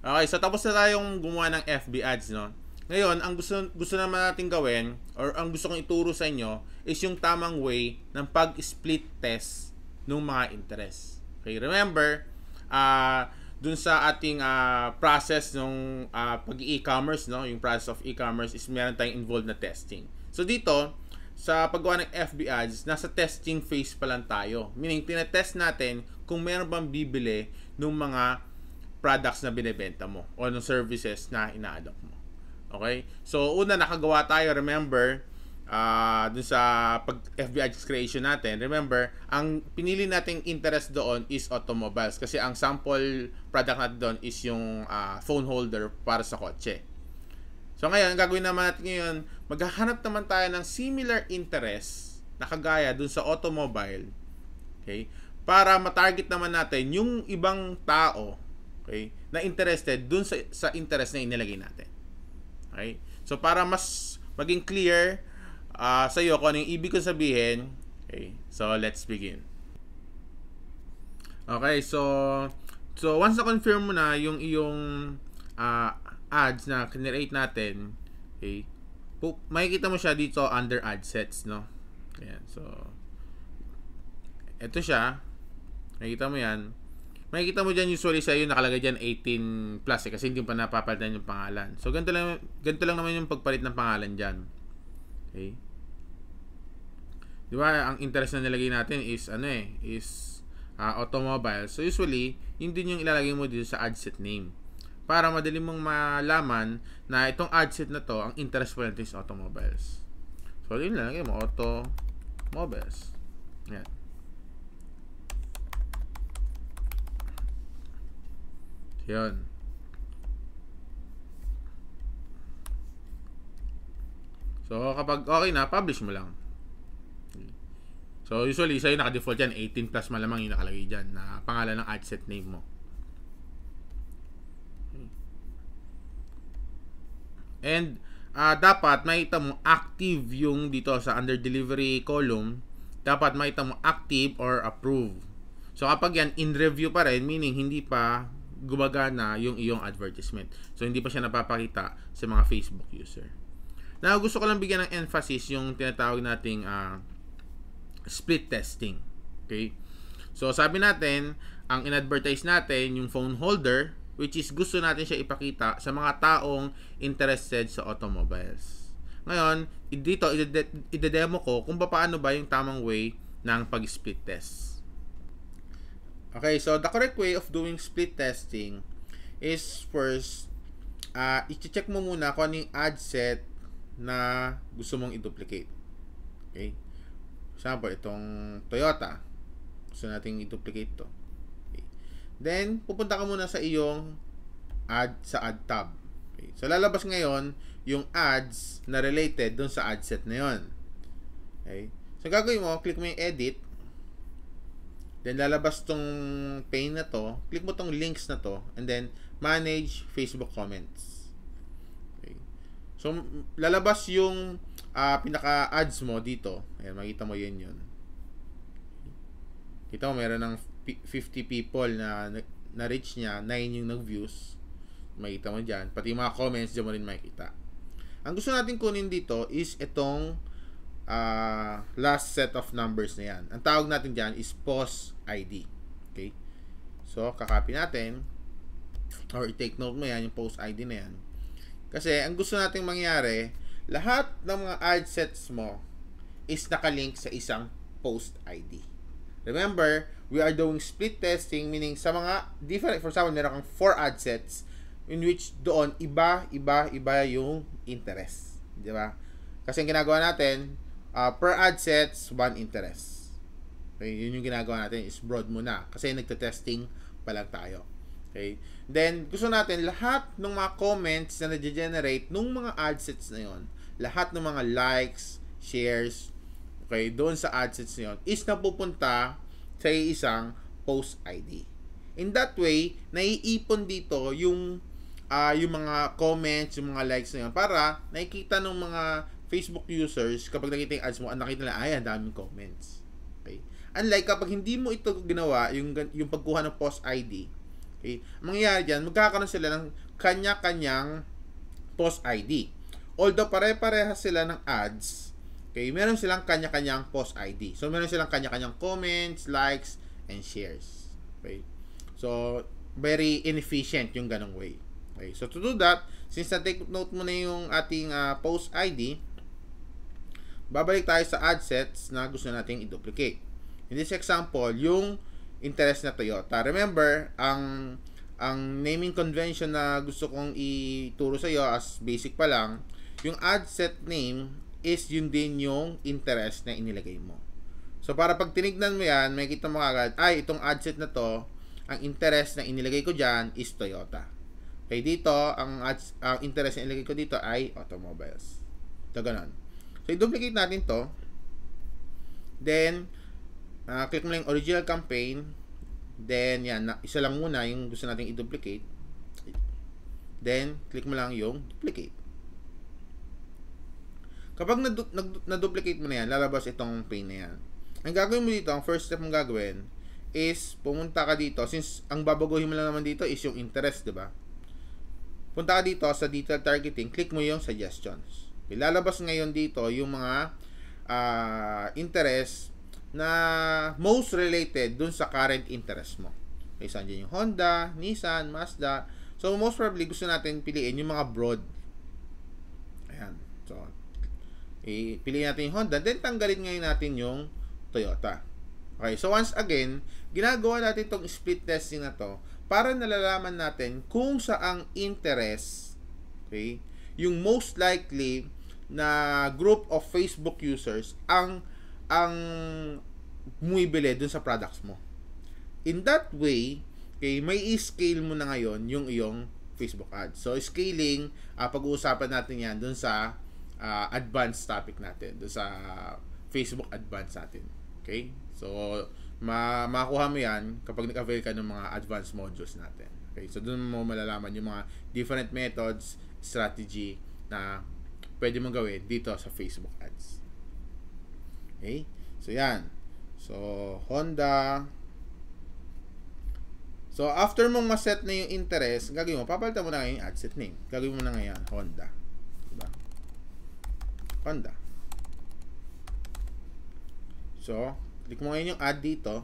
Okay, so tapos na tayong gumawa ng FB ads, no? Ngayon, ang gusto naman natin gawin or ang gusto kong ituro sa inyo is yung tamang way ng pag-split test ng mga interest. Okay, remember, dun sa ating process ng pag-e-commerce, no? Yung process of e-commerce is meron tayong involved na testing. So dito, sa paggawa ng FB ads, nasa testing phase pa lang tayo. Meaning, tinetest natin kung meron bang bibili ng mga products na binebenta mo o ng services na ina-adopt mo. Okay? So, una, nakagawa tayo, remember, dun sa FB ads creation natin, remember, ang pinili nating interest doon is automobiles kasi ang sample product natin doon is yung phone holder para sa kotse. So, ngayon, ang gagawin naman natin ngayon, maghahanap naman tayo ng similar interest na kagaya dun sa automobile, okay, para matarget naman natin yung ibang tao, okay, na interested dun sa interest na inilagay natin. Okay? So, para mas maging clear sa iyo kung ano yung ibig ko sabihin, okay, so let's begin. Okay, so once na-confirm mo na yung iyong ads na generate natin, okay, makikita mo siya dito under ad sets, no? Ayan, so ito siya. Makikita mo yan. Makikita mo dyan usually sa iyo nakalagay dyan 18 plus kasi hindi pa napapalitan yung pangalan. So ganito lang naman yung pagpalit ng pangalan dyan. Okay? Di ba, ang interest na nilagay natin is automobile. So usually, yun din yung ilalagay mo dito sa ad set name. Para madali mong malaman na itong ad set na to, ang interest po natin is automobiles. So yun lang, lagay mo automobiles. Yan. Yun. So, kapag okay na, publish mo lang. So, usually, sa'yo naka-default yan, 18 plus malamang yung nakalagay dyan na pangalan ng ad set name mo. And, dapat makita mo active yung dito sa under delivery column. Dapat makita mo active or approve. So, kapag yan, in review pa rin, meaning hindi pa gumagana yung iyong advertisement. So, hindi pa siya napapakita sa mga Facebook user. Now, gusto ko lang bigyan ng emphasis yung tinatawag nating split testing. Okay? So, sabi natin, ang in-advertise natin, yung phone holder, which is gusto natin siya ipakita sa mga taong interested sa automobiles. Ngayon, dito, ide-demo ko kung paano ba yung tamang way ng pag-split test. Okay, so the correct way of doing split testing is first, i-check mo muna kung ano yung ad set na gusto mong i-duplicate. Okay? For example, itong Toyota. Gusto nating i-duplicate to. Okay. Then, pupunta ka muna sa iyong ad sa ad tab. Okay. So, lalabas ngayon yung ads na related dun sa ad set na yun. Okay. So, gagawin mo, click mo yung edit. Then, lalabas tong pane na to. Click mo tong links na to. And then, manage Facebook comments. Okay. So, lalabas yung pinaka-ads mo dito. Ayan, makita mo yun. Kita mo, meron ng 50 people na reach niya. 9 yung nag-views. Makita mo dyan. Pati yung mga comments, dyan mo rin makikita. Ang gusto natin kunin dito is itong last set of numbers na yan. Ang tawag natin dyan is post ID. Okay? So, kakopy natin or i-take note mo yan, yung post ID na yan. Kasi, ang gusto natin mangyari, lahat ng mga ad sets mo is nakalink sa isang post ID. Remember, we are doing split testing, meaning sa mga different, for example, meron kang 4 ad sets in which doon iba yung interest. Di ba? Kasi ang ginagawa natin, per ad sets, 1 interest. Okay, yun yung ginagawa natin is broad muna kasi nagte-testing pa lang tayo. Okay? Then, gusto natin lahat ng mga comments na nage-generate nung mga ad sets na yon, lahat ng mga likes, shares, okay, doon sa ad sets na yon is napupunta sa isang post ID. In that way, naiipon dito yung mga comments, yung mga likes na yon para nakikita ng mga Facebook users kapag nakita yung ads mo, nakita nila, ay, ang daming comments. Okay? Unlike kapag hindi mo ito ginawa, yung pagkuha ng post ID, Okay? Ang mangyayari dyan, magkakaroon sila ng kanya-kanyang post ID. Although pare-parehas sila ng ads, okay, meron silang kanya-kanyang post ID. So, meron silang kanya-kanyang comments, likes, and shares. Okay? So, very inefficient yung ganong way. Okay? So, to do that, since na-take note mo na yung ating post ID, babalik tayo sa ad sets na gusto nating i-duplicate. In this example, yung interest na Toyota. Remember, ang naming convention na gusto kong ituro sa iyo as basic pa lang, yung ad set name is yun din yung interest na inilagay mo. So, para pag tinignan mo yan, makikita mo agad, ay, itong ad set na to, ang interest na inilagay ko dyan is Toyota. Okay, dito, ang interest na inilagay ko dito ay automobiles. Ito, ganun. So, i-duplicate natin to. Then, click mo lang yung original campaign. Then, yan, isa lang muna yung gusto nating i-duplicate. Then, click mo lang yung duplicate. Kapag na-duplicate mo na yan, lalabas itong pane na yan. Ang gagawin mo dito, ang first step mong gagawin is pumunta ka dito. Since ang babaguhin mo lang naman dito is yung interest, diba? Punta ka dito sa detail targeting, click mo yung suggestions. Lalabas ngayon dito yung mga interest na most related dun sa current interest mo. Okay, saan dyan yung Honda, Nissan, Mazda. So, most probably, gusto natin piliin yung mga broad. Ayan. So, piliin natin yung Honda, then tanggalin ngayon natin yung Toyota. Okay, so once again, ginagawa natin itong split testing na to para nalalaman natin kung saang interest, okay, yung most likely na group of Facebook users ang bumibili dun sa products mo. In that way, okay, may i-scale mo na ngayon yung iyong Facebook ads. So, scaling, pag-uusapan natin yan dun sa advanced topic natin, dun sa Facebook advanced natin. Okay? So, makuha mo yan kapag nag-avail ka ng mga advanced modules natin. Okay? So, dun mo malalaman yung mga different methods, strategy na pwede mong gawin dito sa Facebook ads. Okay? So, yan. So, Honda. So, after mong ma-set na yung interest, gagawin mo, papalitan mo na ngayon yung ad set name. Gagawin mo na ngayon, Honda. Diba? Honda. So, click mo ngayon yung add dito.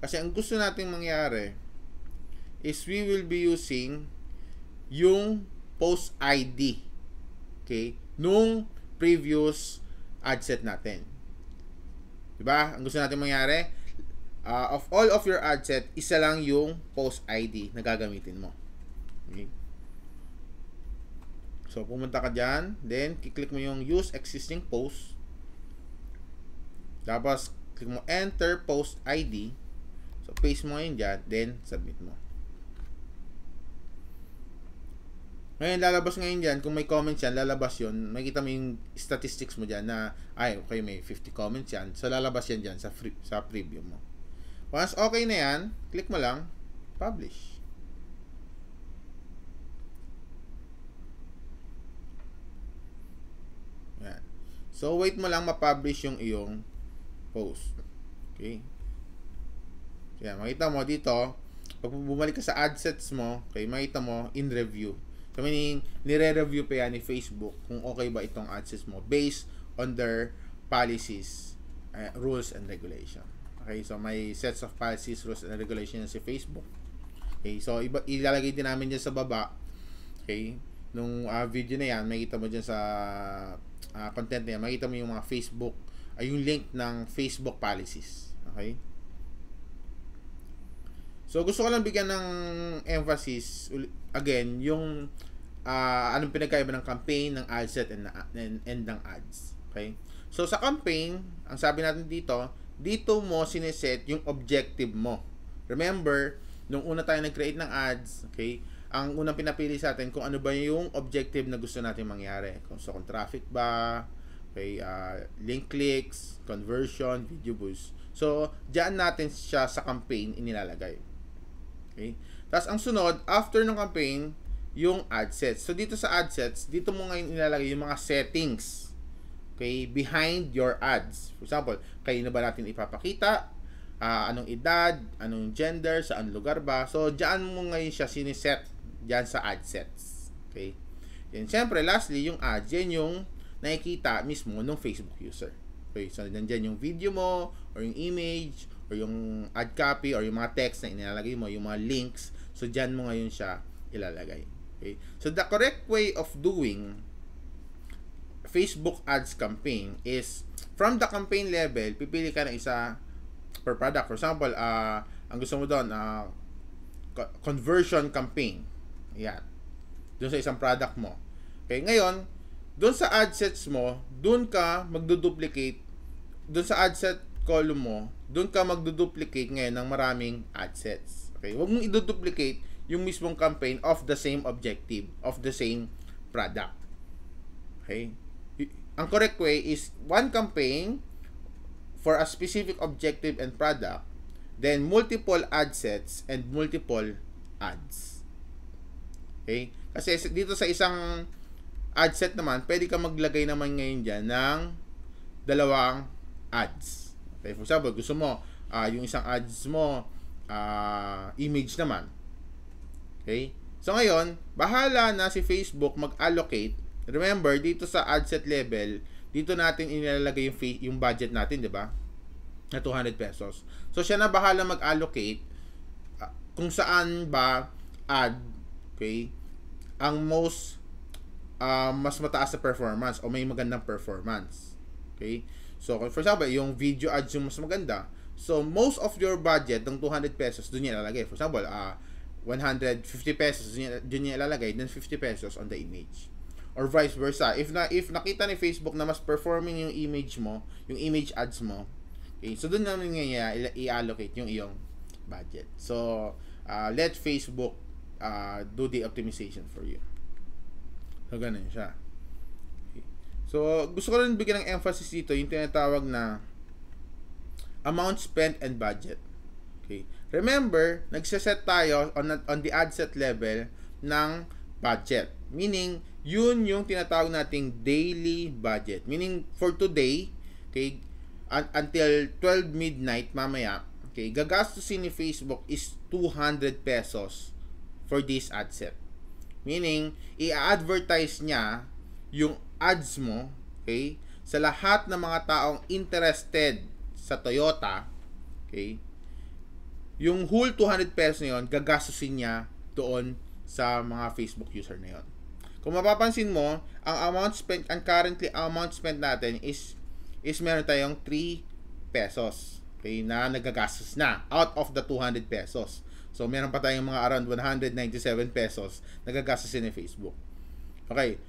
Kasi ang gusto nating mangyari is we will be using yung post ID. Okay? Nung previous ad set natin. Diba? Ang gusto natin mangyari, of all of your ad set, isa lang yung post ID na gagamitin mo. Okay? So, pumunta ka dyan. Then, kiklik mo yung use existing post. Tapos, click mo enter post ID. So, paste mo ngayon dyan. Then, submit mo. Ngayon, lalabas ngayon dyan, kung may comments yan, lalabas yun, makikita mo yung statistics mo dyan na, ay, okay, may 50 comments yan. So, lalabas yan dyan sa preview mo. Once okay na yan, click mo lang, publish. Yan. So, wait mo lang ma-publish yung iyong post. Okay? So, yan, makita mo dito, pag bumalik ka sa ad sets mo, okay, makita mo in review. So, meaning, nire-review pa yan ni Facebook kung okay ba itong ads mo based on their policies, rules, and regulation. Okay, so may sets of policies, rules, and regulations si Facebook. Okay, so ilalagay din namin dyan sa baba. Okay, nung video na yan, makita mo dyan sa content na yan, makita mo yung mga Facebook, yung link ng Facebook policies. Okay. So, gusto ko lang bigyan ng emphasis, again, yung anong pinagkaiba ng campaign, ng ad set, and ng ads. Okay? So, sa campaign, ang sabi natin dito mo sineset yung objective mo. Remember, nung una tayo nag-create ng ads, okay, ang unang pinapili sa atin kung ano ba yung objective na gusto natin mangyari. Kung traffic ba, okay, link clicks, conversion, video boost. So, diyan natin siya sa campaign inilalagay. Okay? Tapos, ang sunod, after ng campaign, yung ad sets. So, dito sa ad sets, dito mo ngayon ilalagay yung mga settings, okay, behind your ads. For example, kayo na ba natin ipapakita? anong edad, anong gender, saan lugar ba. So, diyan mo ngayon siya siniset diyan sa ad sets. Okay? And syempre, lastly, yung ads, yan yung nakikita mismo ng Facebook user. Okay, so nandiyan yung video mo, or yung image, or yung ad copy, or yung mga text na inilalagay mo, yung mga links. So, diyan mo ngayon siya ilalagay. Okay? So, the correct way of doing Facebook ads campaign is, from the campaign level, pipili ka ng isa per product. For example, ang gusto mo doon, conversion campaign. Ayan. Doon sa isang product mo. Okay, ngayon, doon sa ad sets mo, doon ka magduduplicate, doon sa ad set column mo, doon ka magduduplicate ngayon ng maraming ad sets. Okay, huwag mong iduduplicate yung mismong campaign of the same objective, of the same product. Okay? Ang correct way is one campaign for a specific objective and product, then multiple ad sets and multiple ads. Okay? Kasi dito sa isang ad set naman, pwede ka maglagay naman ngayon dyan ng dalawang ads. Okay? For example, gusto mo, yung isang ads mo, image naman. Okay? So ngayon, bahala na si Facebook mag-allocate. Remember, dito sa ad set level, dito natin inilalagay yung budget natin, di ba? Na 200 pesos. So siya na bahala mag-allocate kung saan ba ad, okay, ang mas mataas na performance o may magandang performance. Okay? So, for example, yung video ads yung mas maganda. So, most of your budget ng 200 pesos, doon niya ilalagay. For example, 150 pesos, doon niya ilalagay, then 50 pesos on the image. Or vice versa. If nakita ni Facebook na mas performing yung image mo, yung image ads mo, okay, so doon naman niya i-allocate yung iyong budget. So, let Facebook do the optimization for you. So, ganun siya. Okay. So, gusto ko rin bigyan ng emphasis dito yung tinatawag na amount spent and budget. Okay. Remember, nagsaset tayo on the ad set level ng budget. Meaning, yun yung tinatawag nating daily budget. Meaning, for today, okay, until 12 midnight mamaya, okay, gagastusin ni Facebook is 200 pesos for this ad set. Meaning, i-advertise niya yung ads mo, okay, sa lahat ng mga taong interested sa Toyota, okay, yung whole 200 pesos na yun, gagastusin niya doon sa mga Facebook user na yun. Kung mapapansin mo, ang currently amount spent natin is meron tayong 3 pesos, okay, na nagagastos na out of the 200 pesos. So, meron pa tayong mga around 197 pesos na gagastusin ni Facebook. Okay.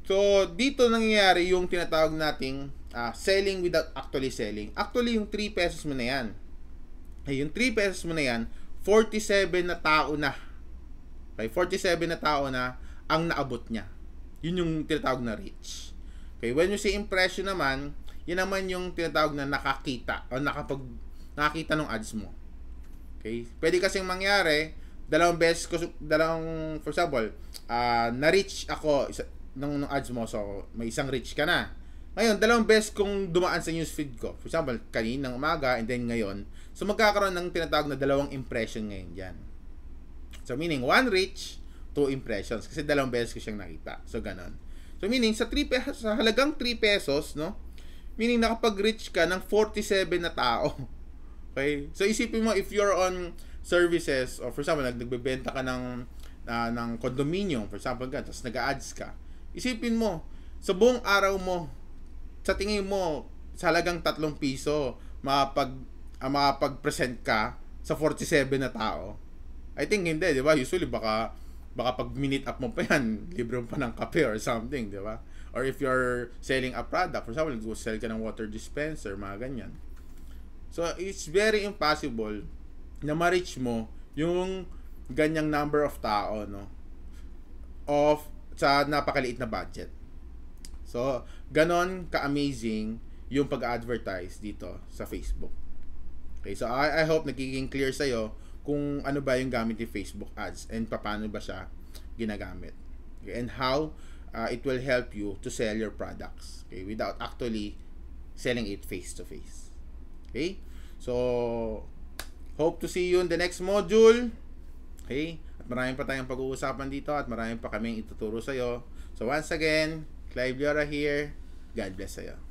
So, dito nangyayari yung tinatawag nating selling without actually selling. Actually, yung 3 pesos mo na yan. Yung 3 pesos mo na yan, 47 na tao na. Okay, 47 na tao na ang naabot niya. Yun yung tinatawag na reach. Okay, when you say impression naman, yun naman yung tinatawag na nakakita o nakakita ng ads mo. Okay? Pwede kasing mangyari, for example, na-reach ako ng ads mo, so may isang reach ka na. Ngayon, 2 beses kung dumaan sa newsfeed ko. For example, kaninang umaga and then ngayon. So, magkakaroon ng tinatawag na 2 impression ngayon dyan. So, meaning 1 reach, 2 impressions. Kasi 2 beses ko siyang nakita. So, ganon. So, meaning, sa halagang 3 pesos, no? Meaning, nakapag-reach ka ng 47 na tao. Okay? So, isipin mo, if you're on services, or for example, nagbebenta ka ng condominium, for example, tapos nag-ads ka, isipin mo, sa buong araw mo, sa tingin mo, sa halagang 3 piso, makapag-present ka sa 47 na tao. I think hindi, di ba? Usually, baka pag minute up mo pa yan, libre mo pa ng kape or something, di ba? Or if you're selling a product, for example, sell ka ng water dispenser, mga ganyan. So, it's very impossible na ma-reach mo yung ganyang number of tao, no? Sa napakaliit na budget. So, ganon ka-amazing yung pag-advertise dito sa Facebook. Okay, so I hope nagiging clear sa'yo kung ano ba yung gamit ni Facebook ads and paano ba siya ginagamit. Okay, and how it will help you to sell your products, okay, without actually selling it face to face. Okay? So, hope to see you in the next module. Okay? At marami pa tayong pag-uusapan dito at marami pa kaming ituturo sa'yo. So, once again, Clive Liora here. God bless sa'yo.